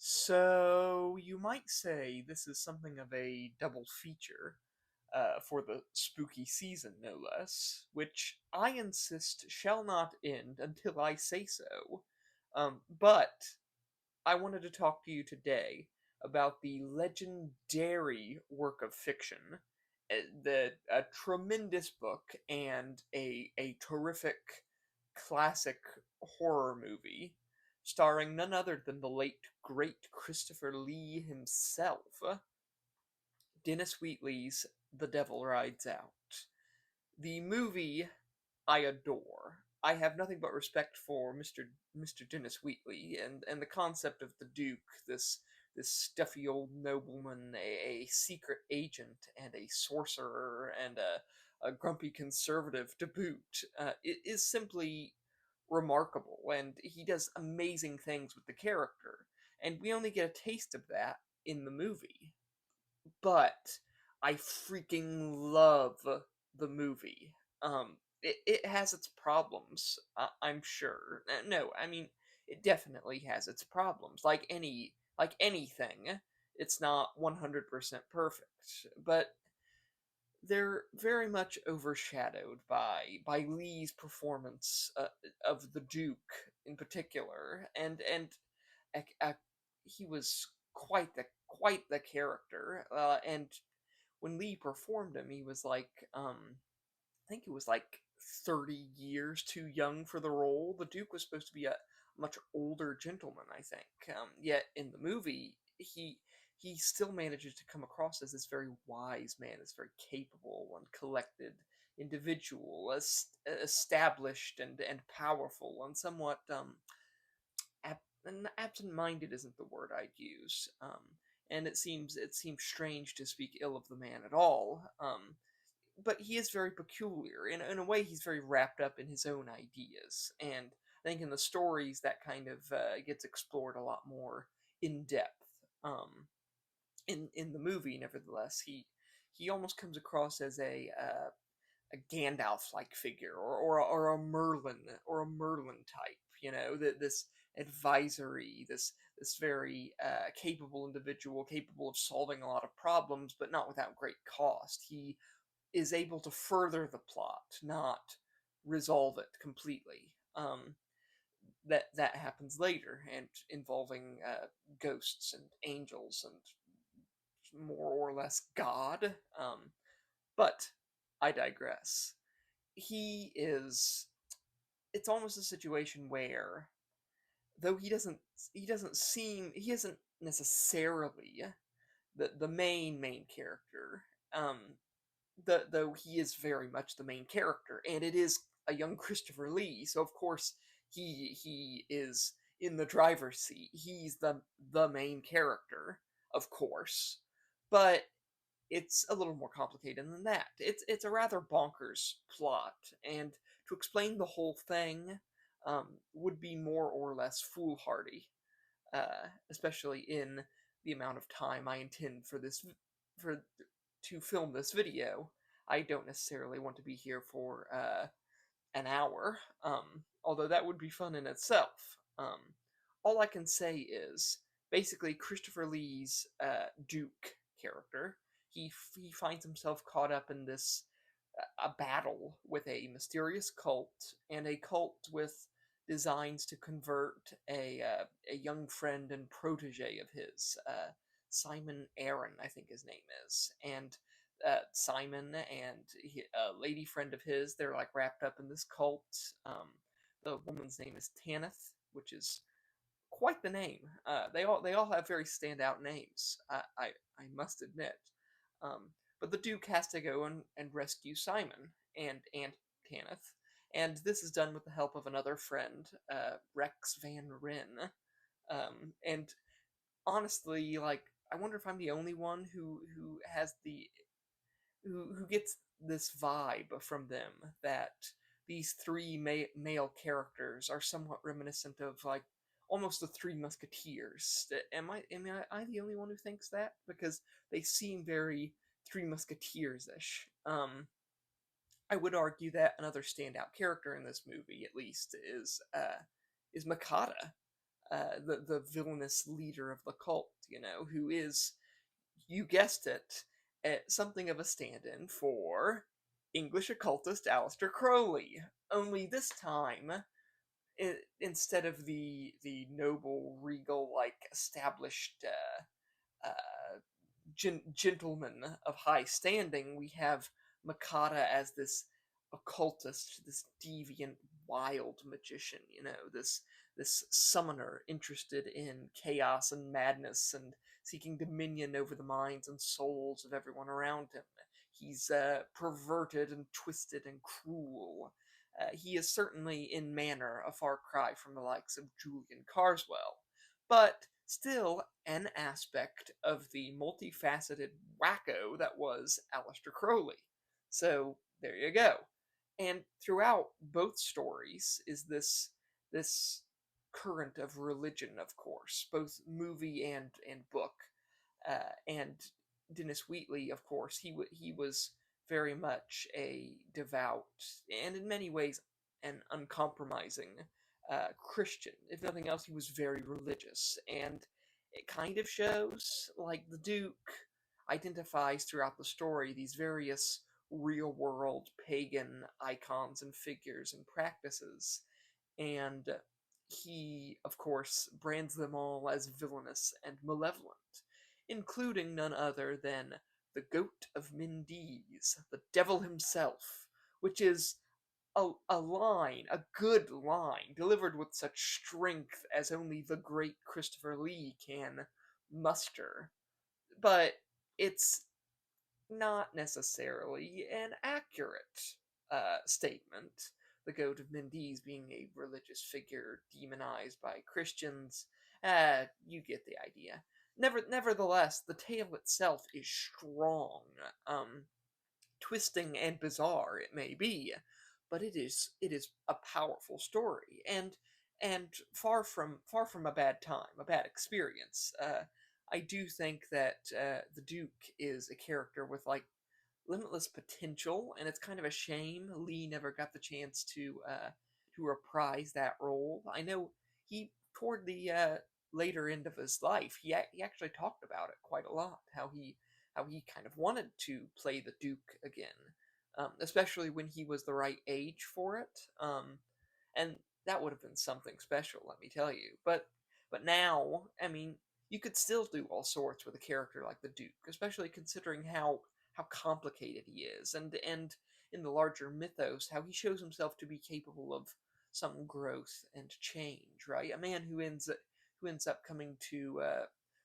So you might say this is something of a double feature for the spooky season, no less, which I insist shall not end until I say so. But I wanted to talk to you today about the legendary work of fiction, a tremendous book and a terrific classic horror movie starring none other than the late great Christopher Lee himself, Dennis Wheatley's The Devil Rides Out. The movie I adore. I have nothing but respect for Mr. Dennis Wheatley and the concept of the Duke, this stuffy old nobleman, a secret agent and a sorcerer and a grumpy conservative to boot. It is simply remarkable, and he does amazing things with the character. And we only get a taste of that in the movie, but I freaking love the movie. It has its problems, I'm sure. No, I mean it definitely has its problems. Like anything, it's not 100% perfect, but they're very much overshadowed by Lee's performance of the Duke in particular, and uh, uh, he was quite the character, and when Lee performed him, he was like, I think he was like 30 years too young for the role. The Duke was supposed to be a much older gentleman, I think. Yet in the movie, he still manages to come across as this very wise man, this very capable and collected individual, established and powerful, and somewhat and absent-minded isn't the word I'd use. And it seems strange to speak ill of the man at all. But he is very peculiar. In a way, he's very wrapped up in his own ideas, and I think in the stories that kind of gets explored a lot more in depth. In the movie, nevertheless, he almost comes across as a Gandalf-like figure, or a Merlin type. You know, that this advisory, this very capable individual, capable of solving a lot of problems, but not without great cost. He is able to further the plot, not resolve it completely. That happens later, and involving ghosts and angels and more or less God. But I digress. He is. It's almost a situation where, though he isn't necessarily the main character. Though he is very much the main character, and it is a young Christopher Lee, so of course he is in the driver's seat. He's the main character, of course, but it's a little more complicated than that. It's a rather bonkers plot, and to explain the whole thing would be more or less foolhardy, especially in the amount of time I intend for to film this video. I don't necessarily want to be here for an hour, although that would be fun in itself. All I can say is basically Christopher Lee's Duke character. He finds himself caught up in this a battle with a mysterious cult, and a cult with designs to convert a young friend and protege of his, Simon Aaron, I think his name is, and Simon and a lady friend of his, they're like wrapped up in this cult. The woman's name is Tanith, which is quite the name. They all have very standout names. I must admit. But the Duke has to go and rescue Simon and Tanith, and this is done with the help of another friend, Rex Van Ryn. And honestly, like, I wonder if I'm the only one who has who gets this vibe from them, that these three male characters are somewhat reminiscent of, like, almost the Three Musketeers. Am I the only one who thinks that? Because they seem very Three Musketeers ish. I would argue that another standout character in this movie, at least, is Makata. the villainous leader of the cult, who is, you guessed it, something of a stand-in for English occultist Aleister Crowley. Only this time, instead of the noble, regal, like established gentleman of high standing, we have Makata as this occultist, this deviant, wild magician. This summoner interested in chaos and madness and seeking dominion over the minds and souls of everyone around him. He's perverted and twisted and cruel. He is certainly, in manner, a far cry from the likes of Julian Carswell, but still an aspect of the multifaceted wacko that was Aleister Crowley. So there you go. And throughout both stories is this current of religion, of course, both movie and book. And Dennis Wheatley, of course, he was very much a devout and in many ways an uncompromising Christian. If nothing else, he was very religious, and it kind of shows. Like the Duke identifies throughout the story these various real world pagan icons and figures and practices, and he, of course, brands them all as villainous and malevolent, including none other than the Goat of Mendes, the devil himself, which is a line, a good line, delivered with such strength as only the great Christopher Lee can muster. But it's not necessarily an accurate statement. The Goat of Mendes being a religious figure demonized by Christians. You get the idea. Nevertheless, the tale itself is strong. Twisting and bizarre it may be, but it is a powerful story, and far from a bad time, a bad experience. I do think that the Duke is a character with like limitless potential, and it's kind of a shame Lee never got the chance to reprise that role. I know he toward the later end of his life, he actually talked about it quite a lot. How he kind of wanted to play the Duke again, especially when he was the right age for it. And that would have been something special, let me tell you. But now, I mean, you could still do all sorts with a character like the Duke, especially considering how complicated he is, and in the larger mythos, how he shows himself to be capable of some growth and change. Right, a man who ends up coming to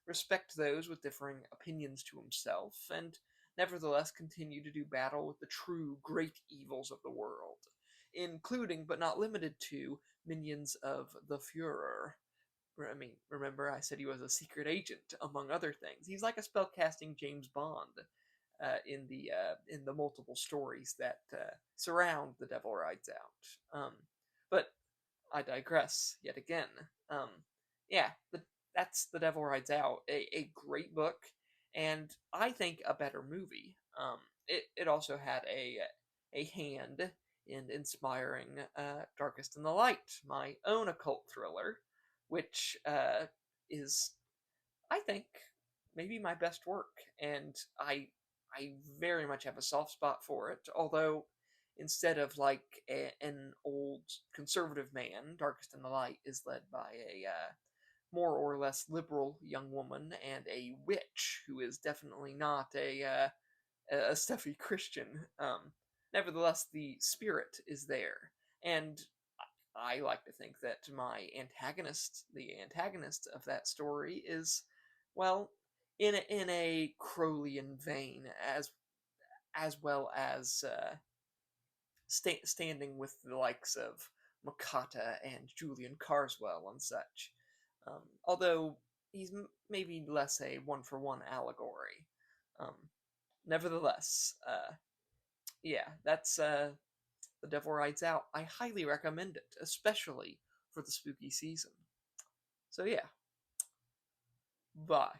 respect those with differing opinions to himself, and nevertheless continue to do battle with the true great evils of the world, including but not limited to minions of the Fuhrer. I mean, remember I said he was a secret agent, among other things. He's like a spellcasting James Bond in the multiple stories that surround The Devil Rides Out. But I digress yet again. Um, yeah, that's The Devil Rides Out, a great book, and I think a better movie. It also had a hand in inspiring Darkest in the Light, my own occult thriller, which is, I think, maybe my best work, and I very much have a soft spot for it. Although instead of like an old conservative man, Darkest in the Light is led by a more or less liberal young woman and a witch who is definitely not a stuffy Christian. Nevertheless, the spirit is there, and I like to think that the antagonist of that story, is, well, in a Crowlean vein, as well as standing with the likes of Makata and Julian Carswell and such. Although he's maybe less a one-for-one allegory. Um, Nevertheless, yeah, that's The Devil Rides Out. I highly recommend it, especially for the spooky season. So yeah, bye.